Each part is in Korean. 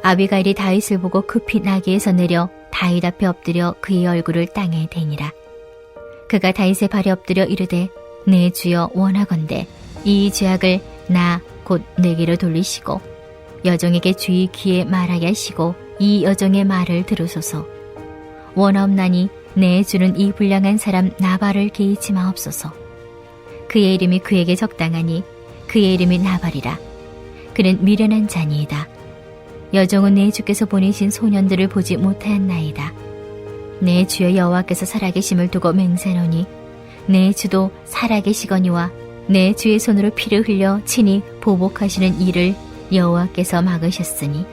아비가일이 다윗을 보고 급히 나귀에서 내려 다윗 앞에 엎드려 그의 얼굴을 땅에 대니라. 그가 다윗의 발에 엎드려 이르되 내 주여 원하건대 이 죄악을 나 곧 내게로 돌리시고 여종에게 주의 귀에 말하게 하시고 이 여종의 말을 들으소서. 원하옵나니 내 주는 이 불량한 사람 나발을 개의치 마옵소서. 그의 이름이 그에게 적당하니 그의 이름이 나발이라. 그는 미련한 자니이다. 여종은 내 주께서 보내신 소년들을 보지 못하였나이다. 내 주여 여호와께서 살아계심을 두고 맹세하노니 내 주도 살아계시거니와 내 주의 손으로 피를 흘려 친히 보복하시는 일을 여호와께서 막으셨으니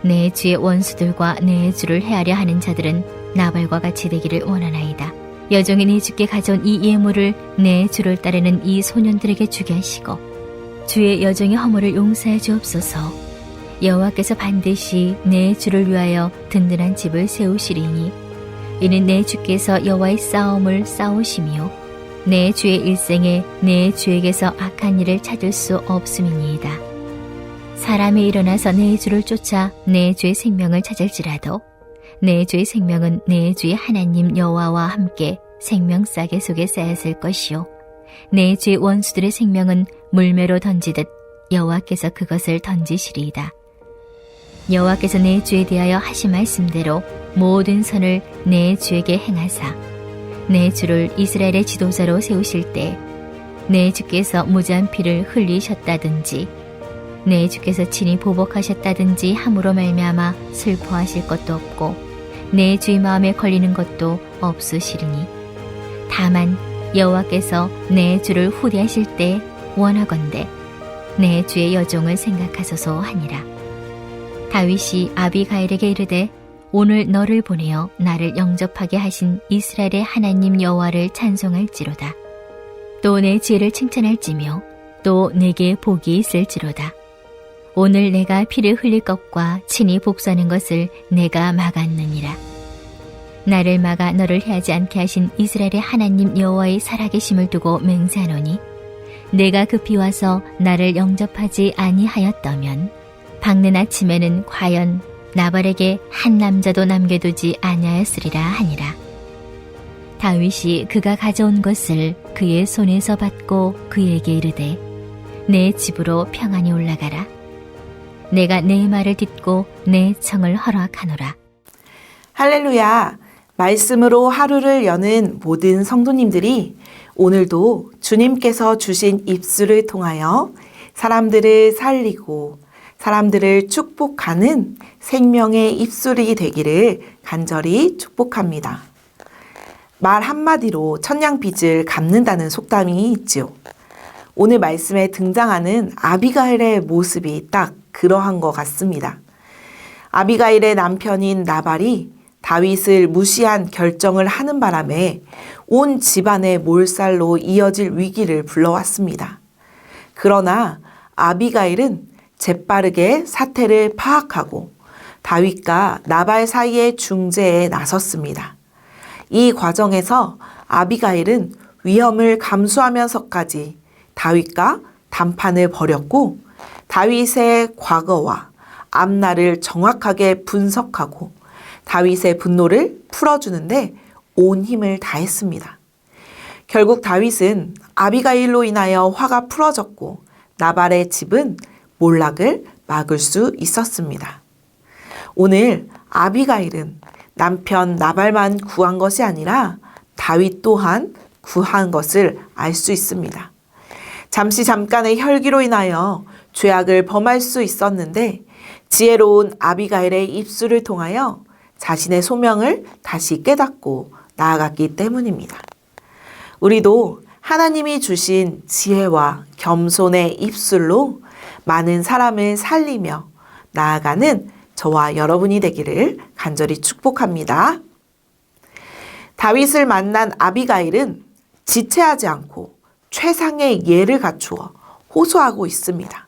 내 주의 원수들과 내 주를 해하려 하는 자들은 나발과 같이 되기를 원하나이다. 여종이 내 주께 가져온 이 예물을 내 주를 따르는 이 소년들에게 주게 하시고 주의 여종의 허물을 용서해 주옵소서. 여호와께서 반드시 내 주를 위하여 든든한 집을 세우시리니 이는 내 주께서 여호와의 싸움을 싸우시며 내 주의 일생에 내 주에게서 악한 일을 찾을 수 없음이니이다. 사람이 일어나서 내 주를 쫓아 내 주의 생명을 찾을지라도 내 주의 생명은 내 주의 하나님 여호와와 함께 생명싸개 속에 쌓였을 것이요 내 주의 원수들의 생명은 물매로 던지듯 여호와께서 그것을 던지시리이다. 여호와께서 내 주에 대하여 하신 말씀대로 모든 선을 내 주에게 행하사 내 주를 이스라엘의 지도자로 세우실 때 내 주께서 무지한 피를 흘리셨다든지 내 주께서 친히 보복하셨다든지 함으로 말미암아 슬퍼하실 것도 없고 내 주의 마음에 걸리는 것도 없으시리니 다만 여호와께서 내 주를 후대하실 때 원하건대 내 주의 여종을 생각하소서 하니라. 다윗이 아비가일에게 이르되 오늘 너를 보내어 나를 영접하게 하신 이스라엘의 하나님 여호와를 찬송할지로다. 또 내 지혜를 칭찬할지며 또 내게 복이 있을지로다. 오늘 내가 피를 흘릴 것과 친히 복수하는 것을 내가 막았느니라. 나를 막아 너를 해하지 않게 하신 이스라엘의 하나님 여호와의 살아계심을 두고 맹세하노니 내가 급히 와서 나를 영접하지 아니하였다면 밝는 아침에는 과연 나발에게 한 남자도 남겨두지 아니하였으리라 하니라. 다윗이 그가 가져온 것을 그의 손에서 받고 그에게 이르되 내 집으로 평안히 올라가라. 내가 내 말을 듣고 내 청을 허락하노라. 할렐루야! 말씀으로 하루를 여는 모든 성도님들이 오늘도 주님께서 주신 입술을 통하여 사람들을 살리고 사람들을 축복하는 생명의 입술이 되기를 간절히 축복합니다. 말 한마디로 천냥빚을 갚는다는 속담이 있지요. 오늘 말씀에 등장하는 아비가일의 모습이 딱 그러한 것 같습니다. 아비가일의 남편인 나발이 다윗을 무시한 결정을 하는 바람에 온 집안의 몰살로 이어질 위기를 불러왔습니다. 그러나 아비가일은 재빠르게 사태를 파악하고 다윗과 나발 사이의 중재에 나섰습니다. 이 과정에서 아비가일은 위험을 감수하면서까지 다윗과 담판을 벌였고 다윗의 과거와 앞날을 정확하게 분석하고 다윗의 분노를 풀어주는데 온 힘을 다했습니다. 결국 다윗은 아비가일로 인하여 화가 풀어졌고 나발의 집은 몰락을 막을 수 있었습니다. 오늘 아비가일은 남편 나발만 구한 것이 아니라 다윗 또한 구한 것을 알 수 있습니다. 잠깐의 혈기로 인하여 죄악을 범할 수 있었는데 지혜로운 아비가일의 입술을 통하여 자신의 소명을 다시 깨닫고 나아갔기 때문입니다. 우리도 하나님이 주신 지혜와 겸손의 입술로 많은 사람을 살리며 나아가는 저와 여러분이 되기를 간절히 축복합니다. 다윗을 만난 아비가일은 지체하지 않고 최상의 예를 갖추어 호소하고 있습니다.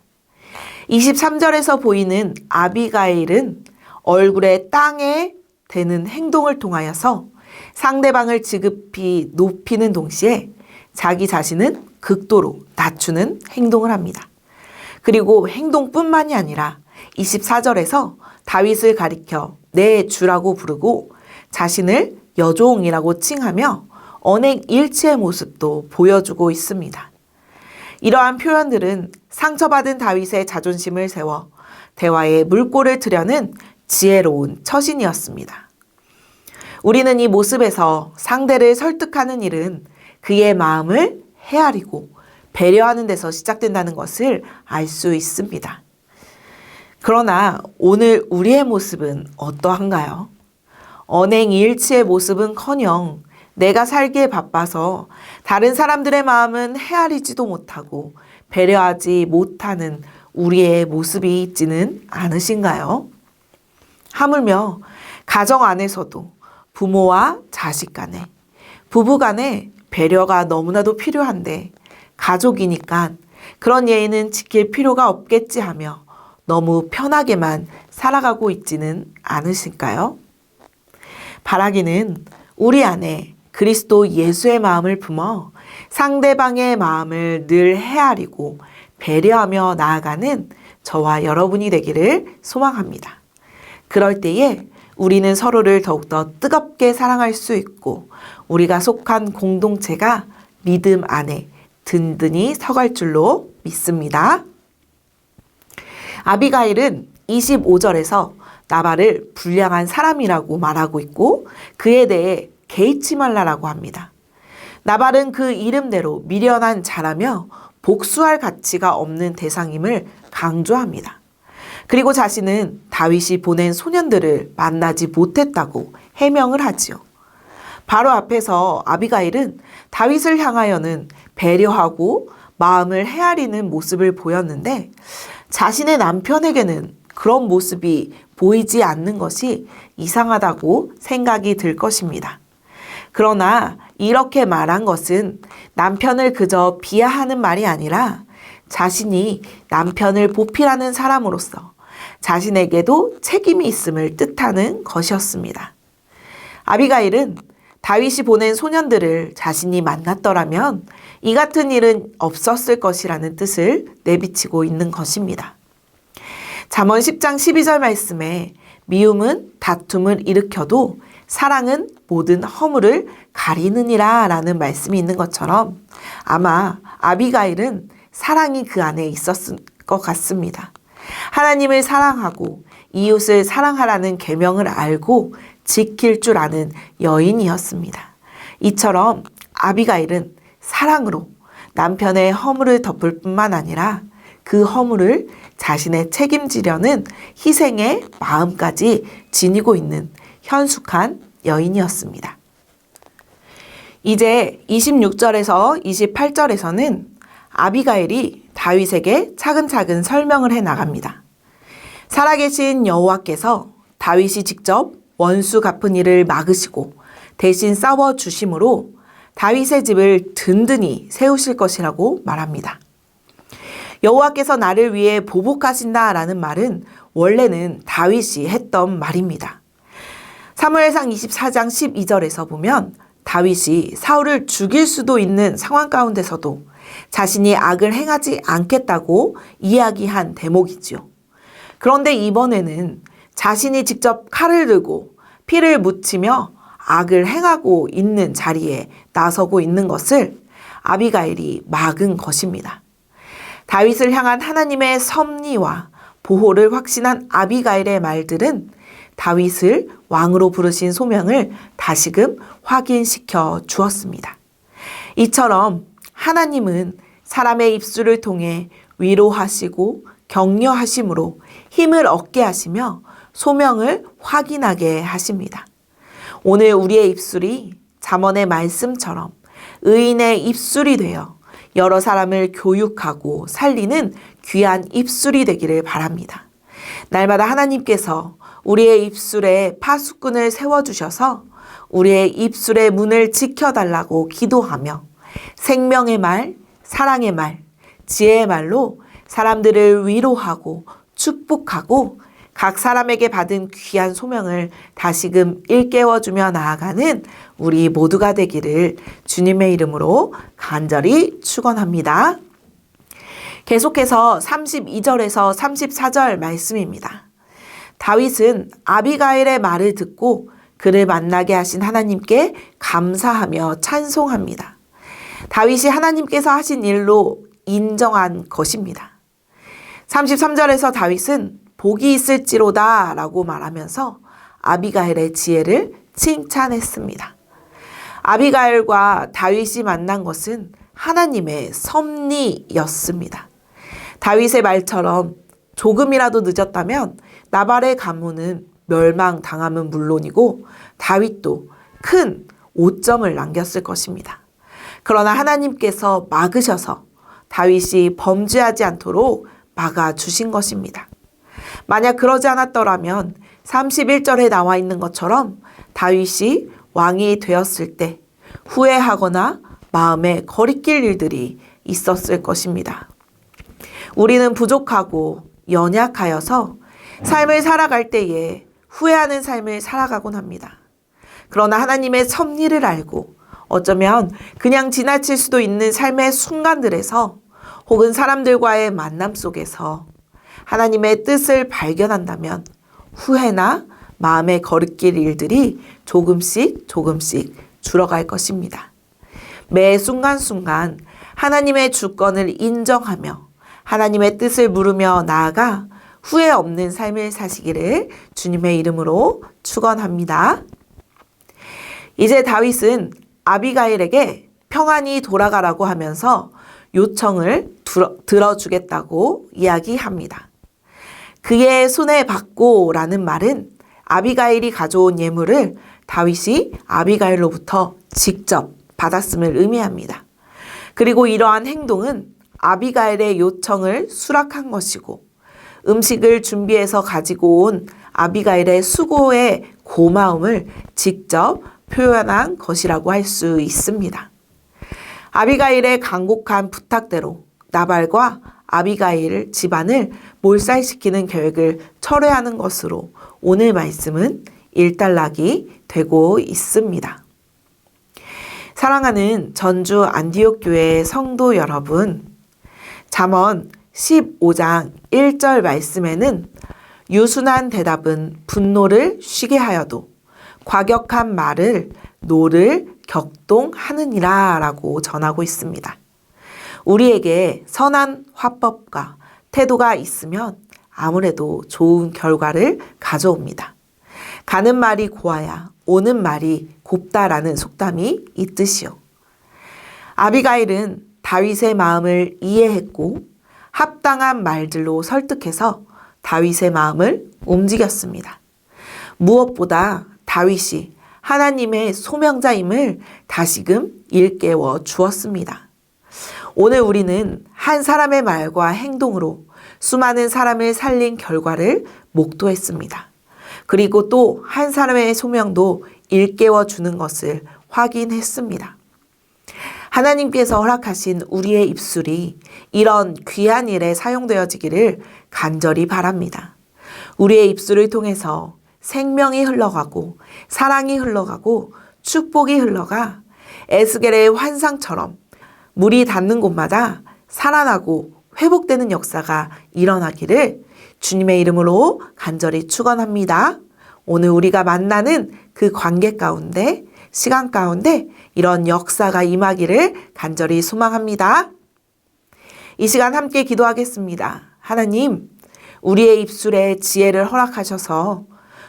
23절에서 보이는 아비가일은 얼굴에 땅에 대는 행동을 통하여서 상대방을 지급히 높이는 동시에 자기 자신은 극도로 낮추는 행동을 합니다. 그리고 행동뿐만이 아니라 24절에서 다윗을 가리켜 내 주라고 부르고 자신을 여종이라고 칭하며 언행일치의 모습도 보여주고 있습니다. 이러한 표현들은 상처받은 다윗의 자존심을 세워 대화에 물꼬를 트려는 지혜로운 처신이었습니다. 우리는 이 모습에서 상대를 설득하는 일은 그의 마음을 헤아리고 배려하는 데서 시작된다는 것을 알 수 있습니다. 그러나 오늘 우리의 모습은 어떠한가요? 언행일치의 모습은커녕 내가 살기에 바빠서 다른 사람들의 마음은 헤아리지도 못하고 배려하지 못하는 우리의 모습이 있지는 않으신가요? 하물며 가정 안에서도 부모와 자식 간에, 부부 간에 배려가 너무나도 필요한데 가족이니까 그런 예의는 지킬 필요가 없겠지 하며 너무 편하게만 살아가고 있지는 않으실까요? 바라기는 우리 안에 그리스도 예수의 마음을 품어 상대방의 마음을 늘 헤아리고 배려하며 나아가는 저와 여러분이 되기를 소망합니다. 그럴 때에 우리는 서로를 더욱더 뜨겁게 사랑할 수 있고 우리가 속한 공동체가 믿음 안에 든든히 서갈 줄로 믿습니다. 아비가일은 25절에서 나발을 불량한 사람이라고 말하고 있고 그에 대해 개의치 말라라고 합니다. 나발은 그 이름대로 미련한 자라며 복수할 가치가 없는 대상임을 강조합니다. 그리고 자신은 다윗이 보낸 소년들을 만나지 못했다고 해명을 하지요. 바로 앞에서 아비가일은 다윗을 향하여는 배려하고 마음을 헤아리는 모습을 보였는데 자신의 남편에게는 그런 모습이 보이지 않는 것이 이상하다고 생각이 들 것입니다. 그러나 이렇게 말한 것은 남편을 그저 비하하는 말이 아니라 자신이 남편을 보필하는 사람으로서 자신에게도 책임이 있음을 뜻하는 것이었습니다. 아비가일은 다윗이 보낸 소년들을 자신이 만났더라면 이 같은 일은 없었을 것이라는 뜻을 내비치고 있는 것입니다. 잠언 10장 12절 말씀에 미움은 다툼을 일으켜도 사랑은 모든 허물을 가리느니라 라는 말씀이 있는 것처럼 아마 아비가일은 사랑이 그 안에 있었을 것 같습니다. 하나님을 사랑하고 이웃을 사랑하라는 계명을 알고 지킬 줄 아는 여인이었습니다. 이처럼 아비가일은 사랑으로 남편의 허물을 덮을 뿐만 아니라 그 허물을 자신의 책임지려는 희생의 마음까지 지니고 있는 현숙한 여인이었습니다. 이제 26절에서 28절에서는 아비가일이 다윗에게 차근차근 설명을 해 나갑니다. 살아계신 여호와께서 다윗이 직접 원수 갚은 일을 막으시고 대신 싸워 주심으로 다윗의 집을 든든히 세우실 것이라고 말합니다. 여호와께서 나를 위해 보복하신다라는 말은 원래는 다윗이 했던 말입니다. 사무엘상 24장 12절에서 보면 다윗이 사울을 죽일 수도 있는 상황 가운데서도 자신이 악을 행하지 않겠다고 이야기한 대목이지요. 그런데 이번에는 자신이 직접 칼을 들고 피를 묻히며 악을 행하고 있는 자리에 나서고 있는 것을 아비가일이 막은 것입니다. 다윗을 향한 하나님의 섭리와 보호를 확신한 아비가일의 말들은 다윗을 왕으로 부르신 소명을 다시금 확인시켜 주었습니다. 이처럼 하나님은 사람의 입술을 통해 위로하시고 격려하심으로 힘을 얻게 하시며 소명을 확인하게 하십니다. 오늘 우리의 입술이 잠언의 말씀처럼 의인의 입술이 되어 여러 사람을 교육하고 살리는 귀한 입술이 되기를 바랍니다. 날마다 하나님께서 우리의 입술에 파수꾼을 세워주셔서 우리의 입술의 문을 지켜달라고 기도하며 생명의 말, 사랑의 말, 지혜의 말로 사람들을 위로하고 축복하고 각 사람에게 받은 귀한 소명을 다시금 일깨워주며 나아가는 우리 모두가 되기를 주님의 이름으로 간절히 축원합니다. 계속해서 32절에서 34절 말씀입니다. 다윗은 아비가일의 말을 듣고 그를 만나게 하신 하나님께 감사하며 찬송합니다. 다윗이 하나님께서 하신 일로 인정한 것입니다. 33절에서 다윗은 복이 있을지로다 라고 말하면서 아비가일의 지혜를 칭찬했습니다. 아비가일과 다윗이 만난 것은 하나님의 섭리였습니다. 다윗의 말처럼 조금이라도 늦었다면 나발의 가문은 멸망당함은 물론이고 다윗도 큰 오점을 남겼을 것입니다. 그러나 하나님께서 막으셔서 다윗이 범죄하지 않도록 막아주신 것입니다. 만약 그러지 않았더라면 31절에 나와 있는 것처럼 다윗이 왕이 되었을 때 후회하거나 마음에 거리낄 일들이 있었을 것입니다. 우리는 부족하고 연약하여서 삶을 살아갈 때에 후회하는 삶을 살아가곤 합니다. 그러나 하나님의 섭리를 알고 어쩌면 그냥 지나칠 수도 있는 삶의 순간들에서 혹은 사람들과의 만남 속에서 하나님의 뜻을 발견한다면 후회나 마음에 거리낄 일들이 조금씩 줄어갈 것입니다. 매 순간순간 하나님의 주권을 인정하며 하나님의 뜻을 물으며 나아가 후회 없는 삶을 사시기를 주님의 이름으로 축원합니다. 이제 다윗은 아비가일에게 평안히 돌아가라고 하면서 요청을 들어주겠다고 이야기합니다. 그의 손에 받고라는 말은 아비가일이 가져온 예물을 다윗이 아비가일로부터 직접 받았음을 의미합니다. 그리고 이러한 행동은 아비가일의 요청을 수락한 것이고 음식을 준비해서 가지고 온 아비가일의 수고의 고마움을 직접 표현한 것이라고 할 수 있습니다. 아비가일의 간곡한 부탁대로 나발과 아비가일 집안을 몰살시키는 계획을 철회하는 것으로 오늘 말씀은 일단락이 되고 있습니다. 사랑하는 전주 안디옥 교회 성도 여러분, 잠언 15장 1절 말씀에는 유순한 대답은 분노를 쉬게 하여도 과격한 말을 노를 격동하느니라 라고 전하고 있습니다. 우리에게 선한 화법과 태도가 있으면 아무래도 좋은 결과를 가져옵니다. 가는 말이 고와야 오는 말이 곱다라는 속담이 있듯이요. 아비가일은 다윗의 마음을 이해했고 합당한 말들로 설득해서 다윗의 마음을 움직였습니다. 무엇보다 다윗이 하나님의 소명자임을 다시금 일깨워 주었습니다. 오늘 우리는 한 사람의 말과 행동으로 수많은 사람을 살린 결과를 목도했습니다. 그리고 또 한 사람의 소명도 일깨워 주는 것을 확인했습니다. 하나님께서 허락하신 우리의 입술이 이런 귀한 일에 사용되어지기를 간절히 바랍니다. 우리의 입술을 통해서 생명이 흘러가고 사랑이 흘러가고 축복이 흘러가 에스겔의 환상처럼 물이 닿는 곳마다 살아나고 회복되는 역사가 일어나기를 주님의 이름으로 간절히 축원합니다. 오늘 우리가 만나는 그 관계 가운데, 시간 가운데 이런 역사가 임하기를 간절히 소망합니다. 이 시간 함께 기도하겠습니다. 하나님, 우리의 입술에 지혜를 허락하셔서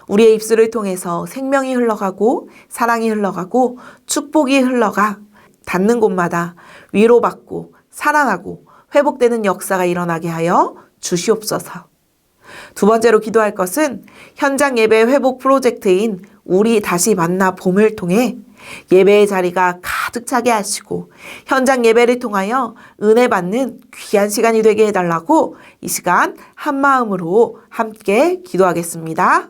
우리의 입술을 통해서 생명이 흘러가고 사랑이 흘러가고 축복이 흘러가 닿는 곳마다 위로받고 살아나고 회복되는 역사가 일어나게 하여 주시옵소서. 두 번째로 기도할 것은 현장 예배 회복 프로젝트인 우리 다시 만나 봄을 통해 예배의 자리가 가득 차게 하시고 현장 예배를 통하여 은혜 받는 귀한 시간이 되게 해달라고 이 시간 한 마음으로 함께 기도하겠습니다.